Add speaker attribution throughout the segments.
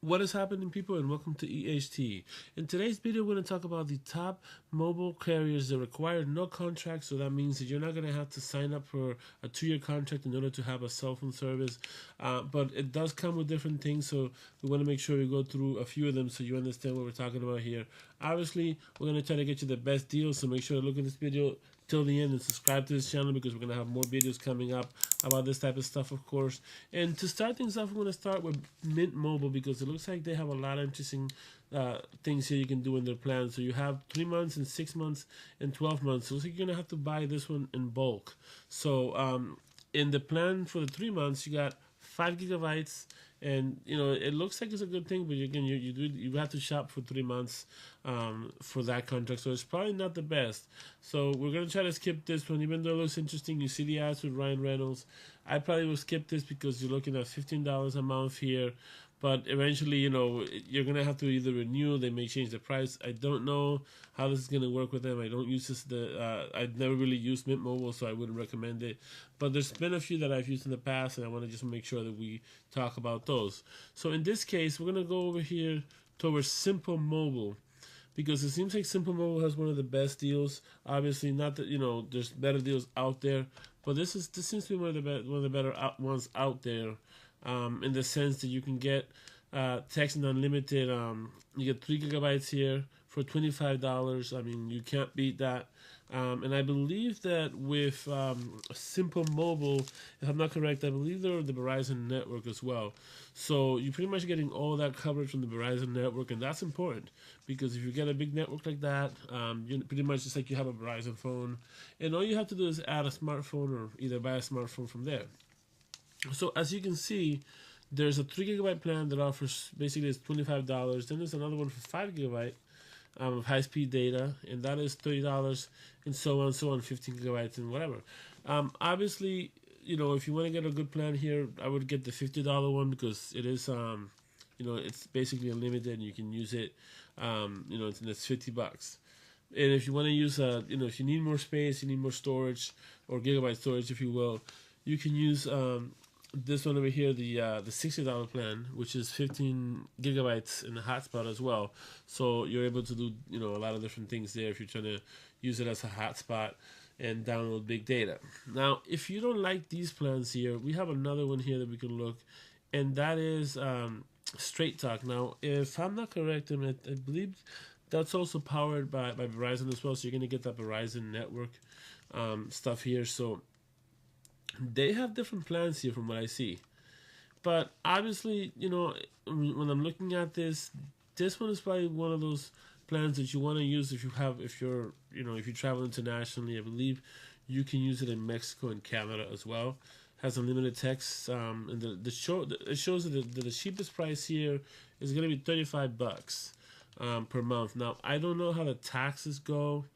Speaker 1: What is happening, people, and welcome to EHT. In today's video, we're going to talk about the top mobile carriers that require no contract. So that means that you're not going to have to sign up for a 2-year contract in order to have a cell phone service. But it does come with different things, so we want to make sure we go through a few of them so you understand what we're talking about here. Obviously, we're going to try to get you the best deal, so make sure to look at this video till the end and subscribe to this channel because we're going to have more videos coming up about this type of stuff, of course. And to start things off, we're going to start with Mint Mobile because it looks like they have a lot of interesting things here you can do in their plan. So you have 3 months and 6 months and 12 months. So it looks like you're going to have to buy this one in bulk. So in the plan for the 3 months, you got 5 gigabytes. And it looks like it's a good thing, but again, you have to shop for 3 months for that contract, so it's probably not the best. So we're gonna try to skip this one, even though it looks interesting. You see the ads with Ryan Reynolds. I probably will skip this because you're looking at $15 a month here, but eventually, you're gonna have to either renew. They may change the price. I don't know how this is gonna work with them. I don't use this. I've never really used Mint Mobile, so I wouldn't recommend it. But there's been a few that I've used in the past, and I want to just make sure that we talk about those. So in this case, we're gonna go over here towards Simple Mobile, because it seems like Simple Mobile has one of the best deals. Obviously, not that there's better deals out there, but this seems to be one of the better ones out there. In the sense that you can get text and unlimited. You get 3 gigabytes here for $25. I mean, you can't beat that. And I believe that with Simple Mobile, if I'm not correct, I believe they're the Verizon network as well. So you're pretty much getting all that coverage from the Verizon network, and that's important because if you get a big network like that, you're pretty much just like you have a Verizon phone, and all you have to do is add a smartphone or either buy a smartphone from there. So as you can see, there's a 3 gigabyte plan that offers basically it's $25. Then there's another one for 5 gigabyte of high speed data, and that is $30, and so on, 15 gigabytes and whatever. Obviously, if you want to get a good plan here, I would get the $50 one because it is it's basically unlimited and you can use it. It's $50. And if you want to use if you need more space, you need more storage or gigabyte storage, if you will, you can use this one over here, the $60 plan, which is 15 gigabytes in the hotspot as well. So you're able to do a lot of different things there if you're trying to use it as a hotspot and download big data. Now, if you don't like these plans here, we have another one here that we can look, and that is Straight Talk. Now, if I'm not correct, I believe that's also powered by Verizon as well. So you're gonna get that Verizon network stuff here. So they have different plans here from what I see. But obviously, when I'm looking at this one is probably one of those plans that you want to use if you travel internationally. I believe you can use it in Mexico and Canada as well. Has unlimited text, and it shows that the cheapest price here is going to be $35 per month. Now, I don't know how the taxes go.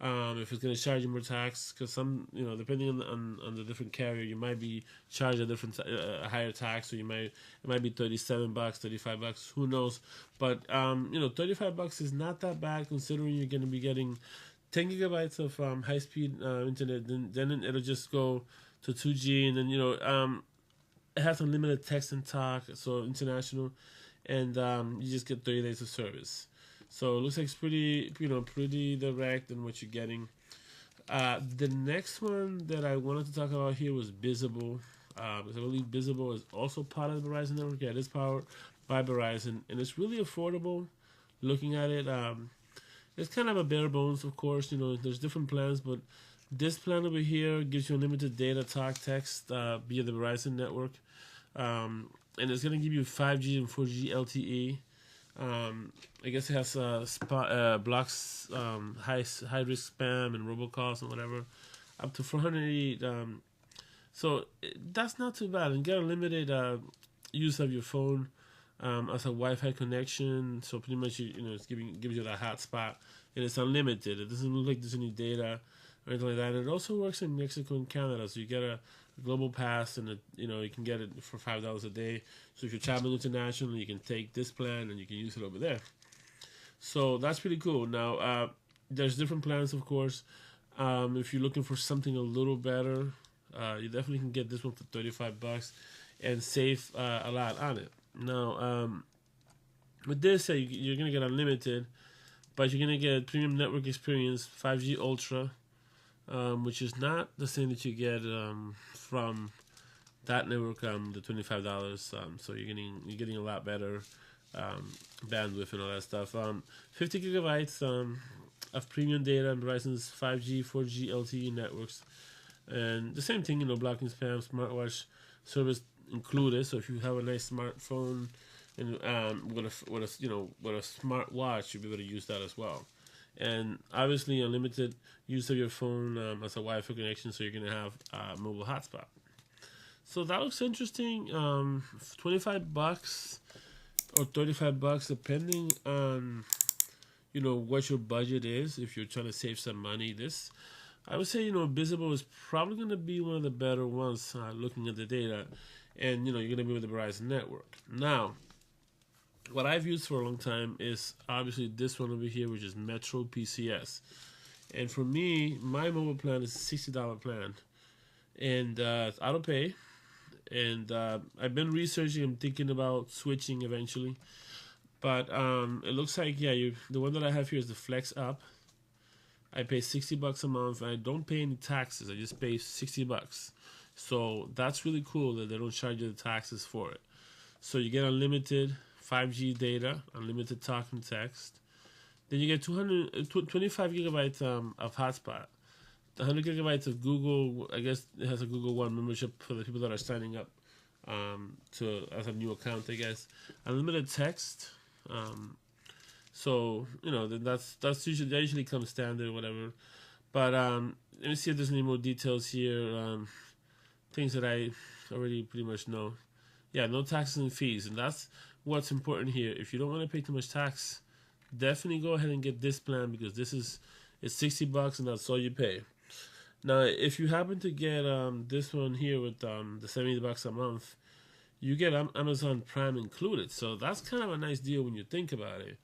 Speaker 1: If it's going to charge you more tax, because some, depending on the different carrier, you might be charged a higher tax, or it might be $37, $35, who knows? But $35 is not that bad considering you're going to be getting 10 gigabytes of high speed internet. Then it'll just go to 2G, and then it has unlimited text and talk, so international, and you just get 30 days of service. So it looks like it's pretty direct in what you're getting. The next one that I wanted to talk about here was Visible. Because I believe Visible is also part of the Verizon network. Yeah, it is powered by Verizon, and it's really affordable. Looking at it, it's kind of a bare bones, of course. There's different plans, but this plan over here gives you unlimited data, talk, text via the Verizon network, and it's gonna give you 5G and 4G LTE. I guess it has blocks high risk spam and robocalls and whatever, up to 480. So that's not too bad, and get unlimited use of your phone as a Wi-Fi connection. So pretty much gives you that hotspot, and it's unlimited. It doesn't look like there's any data or anything like that. And it also works in Mexico and Canada, so you get a global pass, and you can get it for $5 a day. So if you're traveling internationally, you can take this plan and you can use it over there. So that's pretty cool. Now there's different plans, of course. If you're looking for something a little better, you definitely can get this one for $35 and save a lot on it. Now With this, you're gonna get unlimited, but you're gonna get premium network experience, 5G Ultra, which is not the same that you get from that network, the $25. So you're getting a lot better bandwidth and all that stuff. 50 gigabytes of premium data on Verizon's 5G, 4G LTE networks, and the same thing, blocking spam, smartwatch service included. So if you have a nice smartphone and with a smartwatch, you'll be able to use that as well. And obviously, unlimited use of your phone as a Wi-Fi connection, so you're gonna have mobile hotspot. So that looks interesting. $25 or $35, depending on what your budget is. If you're trying to save some money, I would say Visible is probably going to be one of the better ones. Looking at the data, and you're going to be with the Verizon network. Now, what I've used for a long time is obviously this one over here, which is Metro PCS. And for me, my mobile plan is a $60 plan, and it's auto pay. And I've been researching. I'm thinking about switching eventually, but it looks like the one that I have here is the Flex Up. I pay $60 a month, and I don't pay any taxes. I just pay $60. So that's really cool that they don't charge you the taxes for it. So you get unlimited 5G data, unlimited talk and text. Then you get 25 gigabytes of hotspot. 100 gigabytes of Google. I guess it has a Google One membership for the people that are signing up as a new account, I guess. Unlimited text. So that usually comes standard or whatever. But let me see if there's any more details here. Things that I already pretty much know. Yeah, no taxes and fees, and that's what's important here. If you don't want to pay too much tax, definitely go ahead and get this plan, because it's $60 and that's all you pay. Now, if you happen to get this one here with the $70 a month, you get Amazon Prime included. So that's kind of a nice deal when you think about it.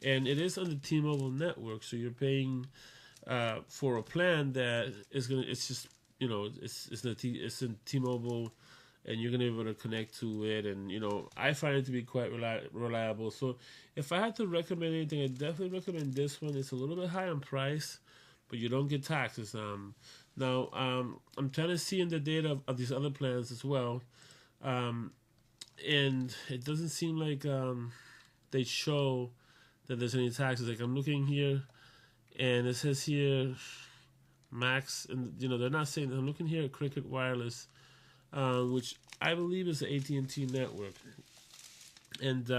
Speaker 1: And it is on the T-Mobile network, so you're paying for a plan that is it's in T-Mobile, and you're gonna be able to connect to it. And I find it to be quite reliable. So if I had to recommend anything, I definitely recommend this one. It's a little bit high on price, but you don't get taxes. Now, I'm trying to see in the data of these other plans as well, and it doesn't seem like they show that there's any taxes. Like, I'm looking here, and it says here max, and they're not saying. I'm looking here at Cricket Wireless, which I believe is the AT&T network, and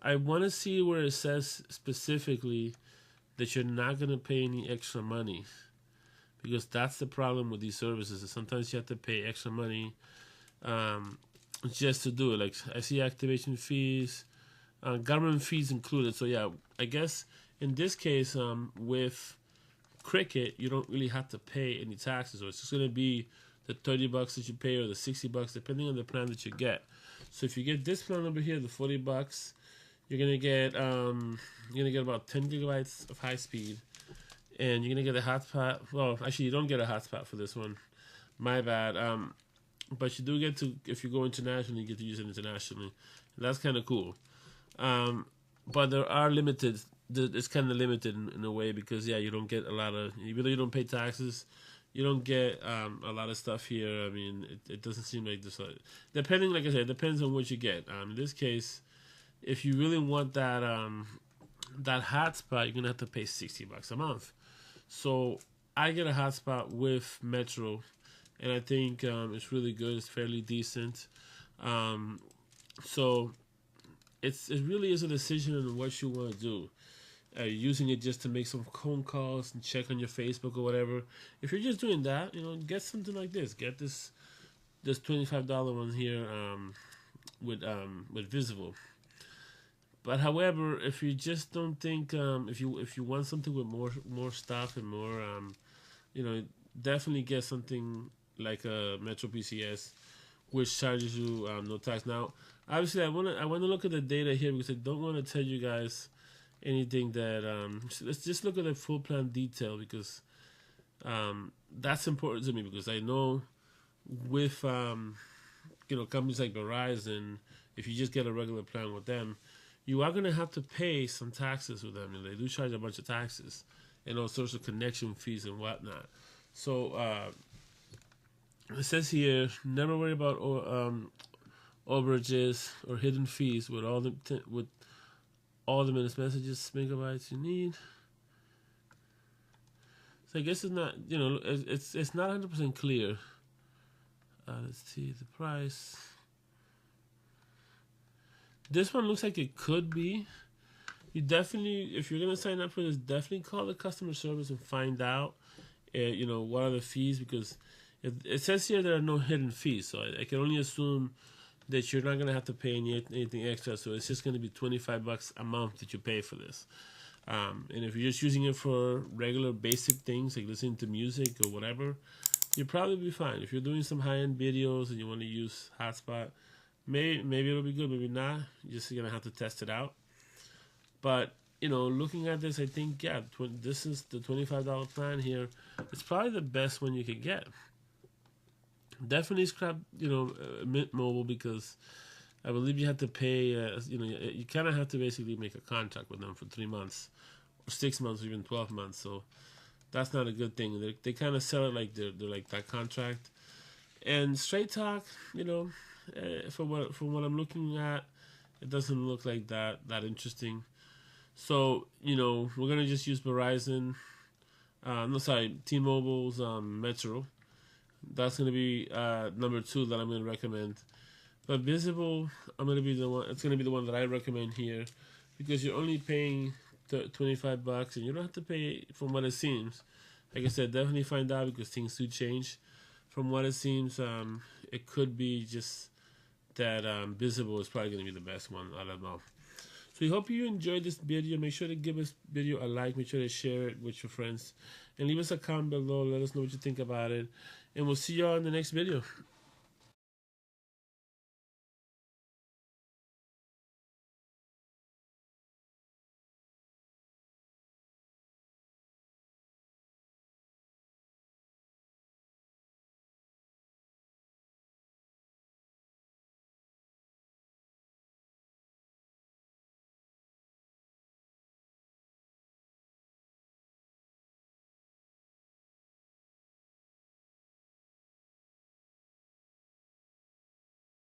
Speaker 1: I want to see where it says specifically that you're not going to pay any extra money, because that's the problem with these services. Is sometimes you have to pay extra money just to do it. Like, I see activation fees, government fees included. So yeah, I guess in this case, with Cricket, you don't really have to pay any taxes, or it's just going to be the $30 that you pay, or the $60, depending on the plan that you get. So if you get this plan over here, the $40, you're gonna get about 10 gigabytes of high speed, and you're gonna get a hotspot. Well, actually, you don't get a hotspot for this one. My bad. But you do get to, if you go internationally, you get to use it internationally. And that's kind of cool. But there are limited. It's kind of limited in a way, because you don't get a lot of. Even though you don't pay taxes, you don't get a lot of stuff here. I mean, it doesn't seem like this. Depending, like I said, it depends on what you get. In this case, if you really want that hotspot, you're gonna have to pay $60 a month. So I get a hotspot with Metro, and I think it's really good. It's fairly decent. So it really is a decision on what you want to do. Using it just to make some phone calls and check on your Facebook or whatever. If you're just doing that, get something like this. Get this $25 one here with Visible. But however, if you just don't think, if you want something with more stuff and more, definitely get something like a Metro PCS, which charges you no tax. Now, obviously, I want to look at the data here, because I don't want to tell you guys anything that let's just look at the full plan detail, because that's important to me, because I know with companies like Verizon, if you just get a regular plan with them, you are going to have to pay some taxes with them. And they do charge a bunch of taxes and all sorts of connection fees and whatnot. So it says here, never worry about overages or hidden fees with all the minutes, messages, megabytes you need. So I guess it's not, it's not 100% clear. Let's see the price. This one looks like it could be. You definitely, if you're gonna sign up for this, definitely call the customer service and find out, what are the fees, because it says here there are no hidden fees. So I can only assume that you're not gonna have to pay anything extra. So it's just gonna be $25 a month that you pay for this. And if you're just using it for regular basic things like listening to music or whatever, you'll probably be fine. If you're doing some high-end videos and you want to use hotspot, maybe it'll be good, maybe not. You're just gonna have to test it out. But looking at this, I think this is the $25 plan here. It's probably the best one you could get. Definitely scrap Mint Mobile, because I believe you have to pay. You kind of have to basically make a contract with them for 3 months, or 6 months, or even 12 months. So that's not a good thing. They kind of sell it like they're like that contract. And Straight Talk, from what I'm looking at, it doesn't look like that interesting. So we're gonna just use Verizon. T-Mobile's Metro. That's gonna be number 2 that I'm gonna recommend. But Visible, I'm gonna be the one. It's gonna be the one that I recommend here, because you're only paying $25, and you don't have to pay, from what it seems. Like I said, definitely find out, because things do change. From what it seems, it could be just that Visible is probably gonna be the best one. I don't know. So we hope you enjoyed this video. Make sure to give this video a like. Make sure to share it with your friends. And leave us a comment below. Let us know what you think about it. And we'll see y'all in the next video.